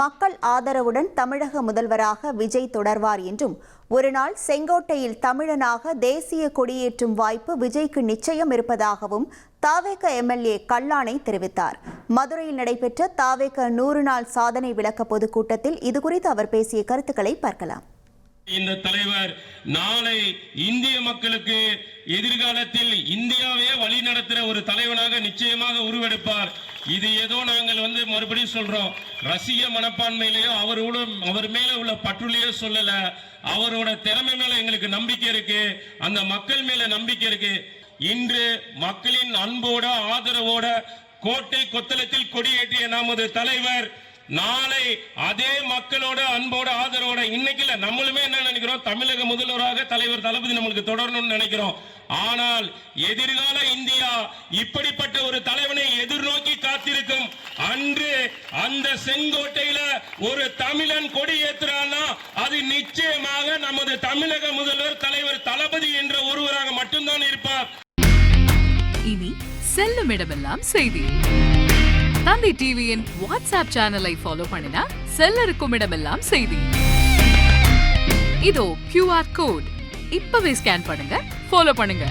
மக்கள் ஆதரவுடன் தமிழக முதல்வராக விஜய் தொடர்வார் என்றும் ஒருநாள் செங்கோட்டையில் தமிழனாக தேசிய கொடியேற்றும் வாய்ப்பு விஜய்க்கு நிச்சயம் இருப்பதாகவும் தாவேக எம்எல்ஏ கல்லானை தெரிவித்தார். மதுரையில் நடைபெற்ற தாவேக 100 நாள் சாதனை விளக்க பொதுக்கூட்டத்தில் இதுகுறித்து அவர் பேசிய கருத்துக்களை பார்க்கலாம். இந்த தலைவர் நாளை இந்திய மக்களுக்கு எதிர்காலத்தில் இந்தியாவே வழி நடத்துற ஒரு தலைவனாக நிச்சயமாக உருவெடுப்பார். இது ஏதோ நாங்கள் மறுபடியும் சொல்றோம், ரசிக மனப்பான்மையிலேயோ அவர் மேல உள்ள பற்றுலையோ சொல்லல. அவரோட திறமை மேல எங்களுக்கு நம்பிக்கை இருக்கு, அந்த மக்கள் மேல நம்பிக்கை இருக்கு. இன்று மக்களின் அன்போட ஆதரவோட கோட்டை கொத்தளத்தில் கொடியேற்றிய நமது தலைவர் நாளை அதே மக்களோட அன்போட ஆதரவோட இன்னைக்கு இல்ல, நம்மளுமே என்ன நினைக்கிறோம், தமிழக முதல்வராக தலைவர் தளபதி நம்மளுக்கு தொடரணும்னு நினைக்கிறோம். ஆனால் எதிர்கால இந்தியா இப்படிப்பட்ட ஒரு தலைவனை எதிர்நோக்கி காத்திருக்கும். அன்று அந்த செங்கோட்டையில ஒரு தமிழன் கொடி ஏற்றுறான்னா அது நிச்சயமாக நமது தமிழக முதல்வர் தலைவர் தளபதி என்ற ஒருவராக மட்டும்தான் இருப்பார். இனி செல்லும் இடமெல்லாம் செய்தி. தந்தி டிவியின் வாட்ஸ்அப் சேனலை ஃபாலோ பண்ணினா செல்லருக்கும் இடமெல்லாம் செய்தி. இதோ QR கோட் இப்பவே ஸ்கேன் பண்ணுங்க, ஃபாலோ பண்ணுங்க.